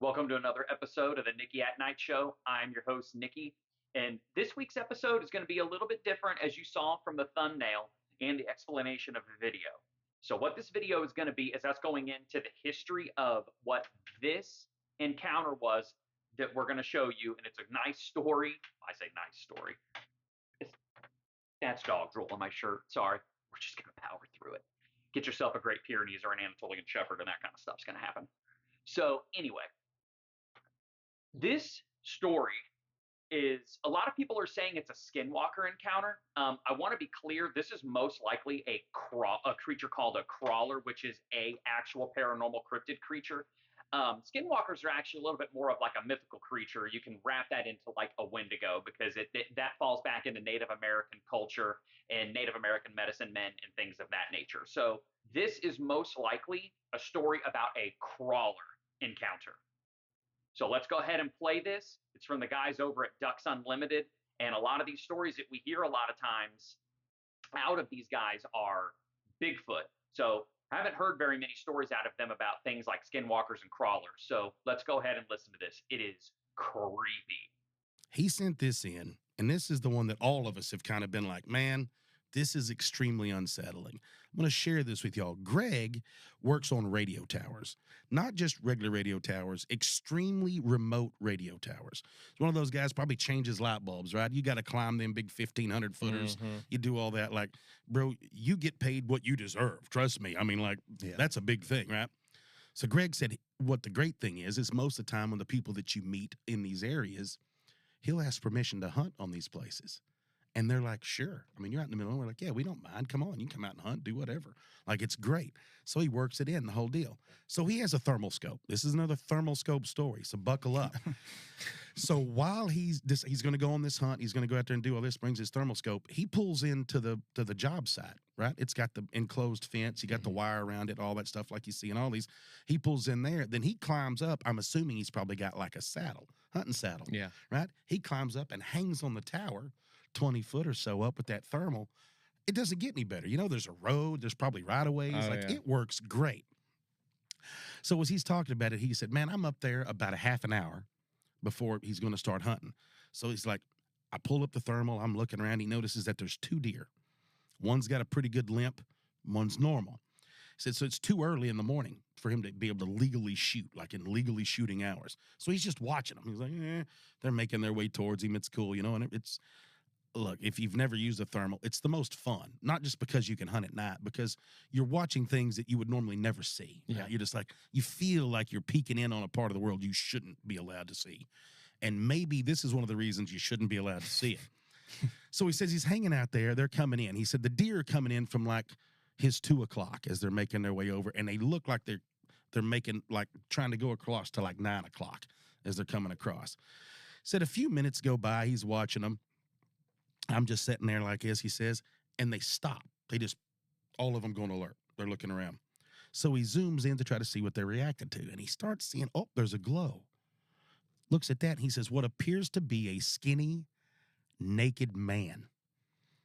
Welcome to another episode of the Nikki at Night Show. I'm your host, Nikki, and this week's episode is going to be a little bit different, as you saw from the thumbnail and the explanation of the video. So what this video is going to be is us going into the history of what this encounter was that we're going to show you, and it's a nice story. I say nice story. That's dog drool on my shirt. Sorry. We're just going to power through it. Get yourself a Great Pyrenees or an Anatolian Shepherd, and that kind of stuff's going to happen. So anyway, this story is, a lot of people are saying it's a Skinwalker encounter. I want to be clear, this is most likely a creature called a crawler, which is a actual paranormal cryptid creature. Skinwalkers are actually a little bit more of like a mythical creature. You can wrap that into like a Wendigo because that falls back into Native American culture and Native American medicine men and things of that nature. So this is most likely a story about a crawler encounter. So let's go ahead and play this. It's from the guys over at Ducks Unlimited. And a lot of these stories that we hear a lot of times out of these guys are Bigfoot. So I haven't heard very many stories out of them about things like skinwalkers and crawlers. So let's go ahead and listen to this. It is creepy. He sent this in, and this is the one that all of us have kind of been like, man, this is extremely unsettling. I'm going to share this with y'all. Greg works on radio towers, not just regular radio towers, extremely remote radio towers. He's one of those guys probably changes light bulbs, right? You got to climb them big 1,500 footers. You do all that. Like, bro, you get paid what you deserve. Trust me. I mean, like, that's a big thing, right? So Greg said what the great thing is most of the time when the people that you meet in these areas, he'll ask permission to hunt on these places. And they're like, sure. I mean, you're out in the middle. And we're like, yeah, we don't mind. Come on. You can come out and hunt, do whatever. Like, it's great. So he works it in, the whole deal. So he has a thermal scope. This is another thermal scope story. So buckle up. So while he's going to go on this hunt, he's going to go out there and do all this, brings his thermal scope. He pulls into the job site, right? It's got the enclosed fence. You got the wire around it, all that stuff like you see in all these. He pulls in there. Then he climbs up. I'm assuming he's probably got like a saddle, hunting saddle. Yeah. Right? He climbs up and hangs on the tower 20 foot or so up with that thermal. It doesn't get any better. You know, there's a road, there's probably right-of-ways. It works great. So as he's talking about it, he said, man, I'm up there about a half an hour before he's going to start hunting. So he's like, I pull up the thermal, I'm looking around, he notices that there's 2 deer. One's got a pretty good limp, one's normal. He said, so it's too early in the morning for him to be able to legally shoot, like in legally shooting hours. So he's just watching them. He's like, they're making their way towards him. It's cool, you know, and it's, look, if you've never used a thermal, it's the most fun, not just because you can hunt at night, because you're watching things that you would normally never see. Right? Yeah. You're just like, you feel like you're peeking in on a part of the world you shouldn't be allowed to see. And maybe this is one of the reasons you shouldn't be allowed to see it. So he says he's hanging out there. They're coming in. He said the deer are coming in from like his 2 o'clock as they're making their way over. And they look like they're making, like trying to go across to like 9 o'clock as they're coming across. Said a few minutes go by. He's watching them. I'm just sitting there like this, he says, and they stop. They just, all of them going alert. They're looking around. So he zooms in to try to see what they're reacting to. And he starts seeing, oh, there's a glow. Looks at that, and he says, what appears to be a skinny, naked man.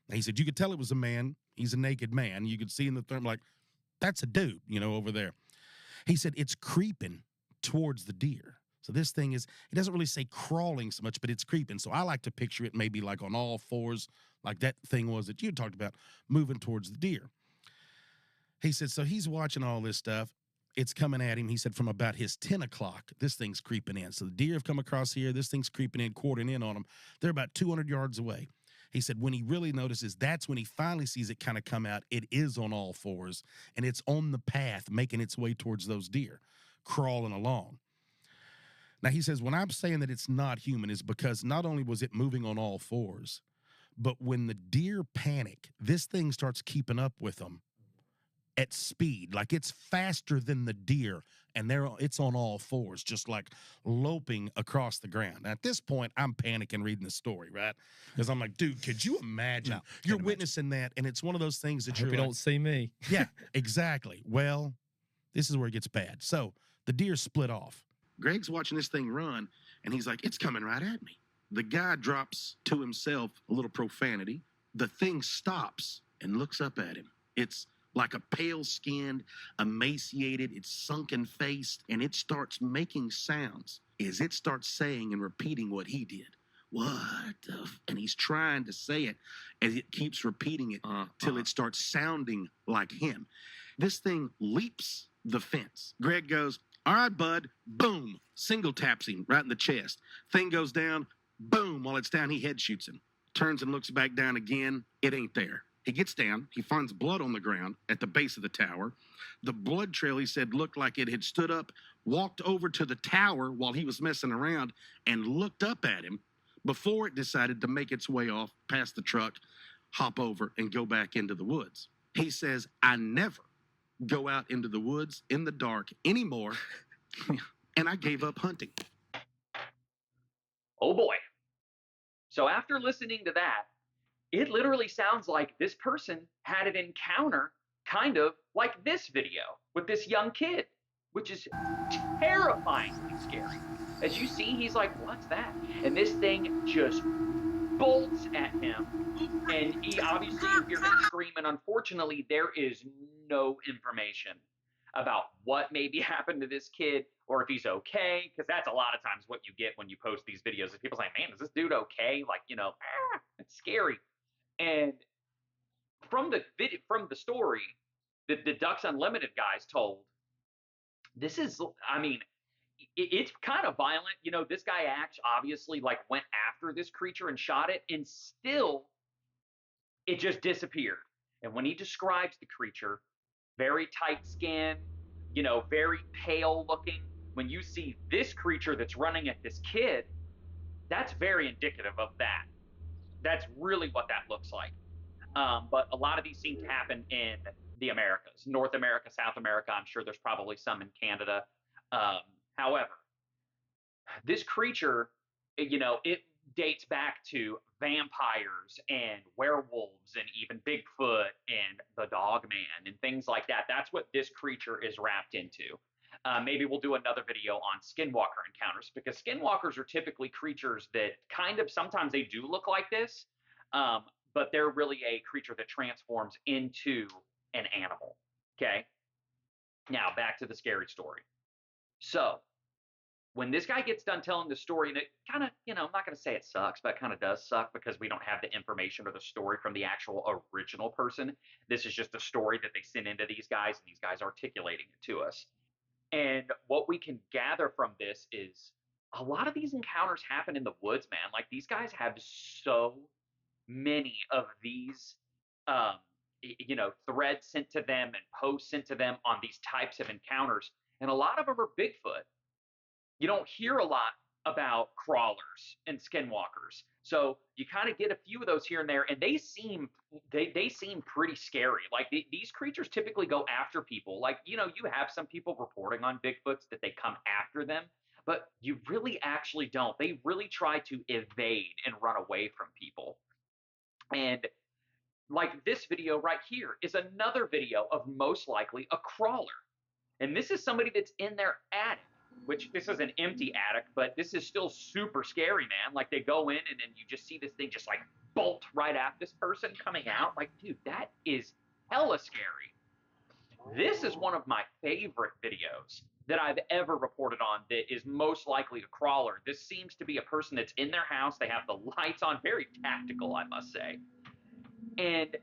And he said, you could tell it was a man. He's a naked man. You could see in the thermal, like, that's a dude, you know, over there. He said, it's creeping towards the deer. So this thing is, it doesn't really say crawling so much, but it's creeping. So I like to picture it maybe like on all fours, like that thing was that you talked about, moving towards the deer. He said, so he's watching all this stuff. It's coming at him. He said from about his 10 o'clock, this thing's creeping in. So the deer have come across here. This thing's creeping in, quartering in on them. They're about 200 yards away. He said when he really notices, that's when he finally sees it kind of come out. It is on all fours, and it's on the path making its way towards those deer, crawling along. Now, he says, when I'm saying that it's not human is because not only was it moving on all fours, but when the deer panic, this thing starts keeping up with them at speed. Like it's faster than the deer, and it's on all fours, just like loping across the ground. Now, at this point, I'm panicking reading the story, right? Because I'm like, dude, could you imagine? No, you're witnessing that, and it's one of those things that you don't see me. Yeah, exactly. Well, this is where it gets bad. So the deer split off. Greg's watching this thing run, and he's like, it's coming right at me. The guy drops to himself a little profanity. The thing stops and looks up at him. It's like a pale-skinned, emaciated, it's sunken-faced, and it starts making sounds as it starts saying and repeating what he did. What the and he's trying to say it as it keeps repeating it till it starts sounding like him. This thing leaps the fence. Greg goes, all right, bud, boom, single taps him right in the chest. Thing goes down, boom, while it's down, he head shoots him. Turns and looks back down again, it ain't there. He gets down, he finds blood on the ground at the base of the tower. The blood trail, he said, looked like it had stood up, walked over to the tower while he was messing around, and looked up at him before it decided to make its way off past the truck, hop over, and go back into the woods. He says, I never go out into the woods in the dark anymore, and I gave up hunting. Oh boy. So after listening to that, it literally sounds like this person had an encounter kind of like this video with this young kid, which is terrifyingly scary. As you see, he's like, what's that? And this thing just bolts at him. And he obviously, you hear him scream. And unfortunately, there is no information about what maybe happened to this kid or if he's okay. Because that's a lot of times what you get when you post these videos is people saying, man, is this dude okay? Like, it's scary. And from the story that the Ducks Unlimited guys told, this is, I mean, it's kind of violent. This guy obviously like went after this creature and shot it, and still it just disappeared. And when he describes the creature, very tight skin, very pale looking. When you see this creature that's running at this kid, that's very indicative of that. That's really what that looks like. But a lot of these seem to happen in the Americas, North America, South America. I'm sure there's probably some in Canada. However, this creature, it dates back to vampires and werewolves and even Bigfoot and the Dogman and things like that. That's what this creature is wrapped into. Maybe we'll do another video on Skinwalker encounters, because Skinwalkers are typically creatures that kind of, sometimes they do look like this, but they're really a creature that transforms into an animal. Okay. Now back to the scary story. So when this guy gets done telling the story, and it kind of, I'm not going to say it sucks, but it kind of does suck because we don't have the information or the story from the actual original person. This is just a story that they sent into these guys, and these guys articulating it to us. And what we can gather from this is a lot of these encounters happen in the woods, man. Like, these guys have so many of these, threads sent to them and posts sent to them on these types of encounters. And a lot of them are Bigfoot. You don't hear a lot about crawlers and skinwalkers. So you kind of get a few of those here and there, and they seem pretty scary. Like, these creatures typically go after people. Like, you have some people reporting on Bigfoots that they come after them, but you really actually don't. They really try to evade and run away from people. And like, this video right here is another video of most likely a crawler. And this is somebody that's in their attic, which this is an empty attic, but this is still super scary, man. Like, they go in and then you just see this thing just like bolt right at this person coming out. Like, dude, that is hella scary. This is one of my favorite videos that I've ever reported on that is most likely a crawler. This seems to be a person that's in their house. They have the lights on, very tactical, I must say. And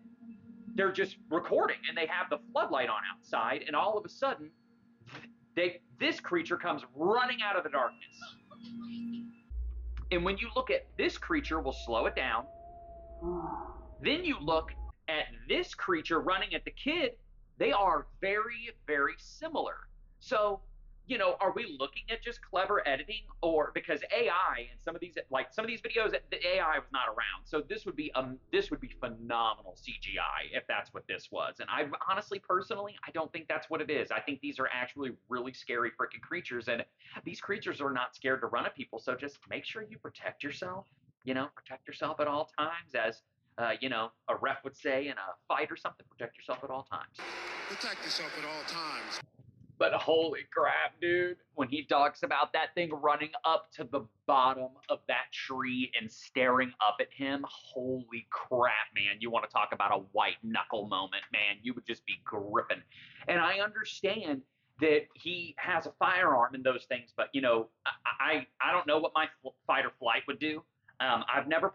they're just recording, and they have the floodlight on outside, and all of a sudden, this creature comes running out of the darkness. And when you look at this creature, we'll slow it down. Then you look at this creature running at the kid. They are very, very similar. So, are we looking at just clever editing, or because AI and some of these videos, the AI was not around. So this would be phenomenal CGI if that's what this was. And I honestly, personally, I don't think that's what it is. I think these are actually really scary freaking creatures, and these creatures are not scared to run at people. So just make sure you protect yourself. Protect yourself at all times, as a ref would say in a fight or something. Protect yourself at all times. Protect yourself at all times. But holy crap, dude, when he talks about that thing running up to the bottom of that tree and staring up at him, holy crap, man. You want to talk about a white knuckle moment, man. You would just be gripping. And I understand that he has a firearm and those things, but I don't know what my fight or flight would do. I've never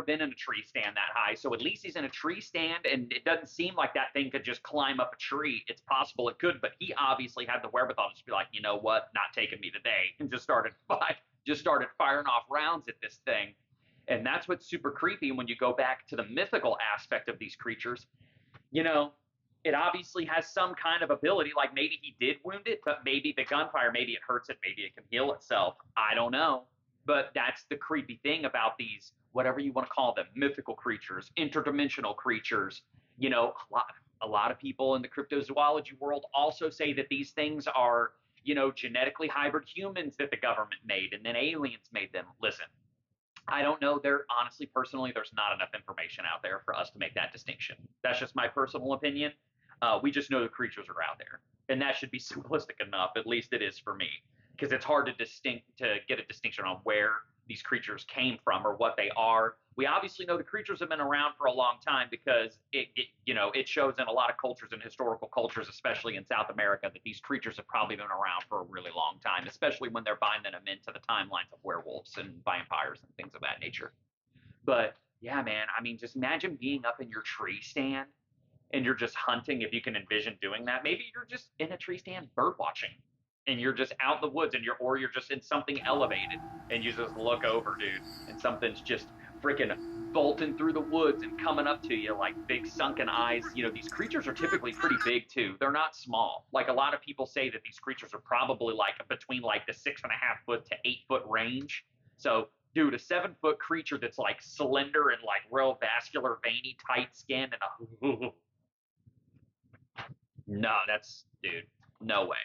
been in a tree stand that high. So at least he's in a tree stand, and it doesn't seem like that thing could just climb up a tree. It's possible it could, but he obviously had the wherewithal to just be like, you know what, not taking me today, and just started firing off rounds at this thing. And that's what's super creepy when you go back to the mythical aspect of these creatures. You know, it obviously has some kind of ability, like maybe he did wound it, but maybe the gunfire, maybe it hurts it, maybe it can heal itself. I don't know. But that's the creepy thing about these, whatever you want to call them, mythical creatures, interdimensional creatures. A lot of people in the cryptozoology world also say that these things are, genetically hybrid humans that the government made and then aliens made them. Listen, I don't know. Honestly, personally, there's not enough information out there for us to make that distinction. That's just my personal opinion. We just know the creatures are out there, and that should be simplistic enough. At least it is for me, because it's hard to get a distinction on where these creatures came from or what they are. We obviously know the creatures have been around for a long time because it shows in a lot of cultures and historical cultures, especially in South America, that these creatures have probably been around for a really long time, especially when they're binding them into the timelines of werewolves and vampires and things of that nature. But yeah, man, I mean, just imagine being up in your tree stand and you're just hunting, if you can envision doing that. Maybe you're just in a tree stand bird watching and you're just out in the woods, or you're just in something elevated and you just look over, dude, and something's just freaking bolting through the woods and coming up to you like big sunken eyes. These creatures are typically pretty big too. They're not small. Like, a lot of people say that these creatures are probably like between like the 6.5 foot to 8 foot range. So dude, a 7 foot creature that's like slender and like real vascular, veiny, tight skin, and a no, dude, no way.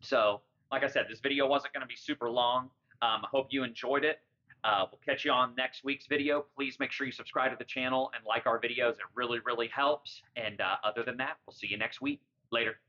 So, like I said, this video wasn't going to be super long. I hope you enjoyed it. We'll catch you on next week's video. Please make sure you subscribe to the channel and like our videos. It really, really helps. And other than that, we'll see you next week. Later.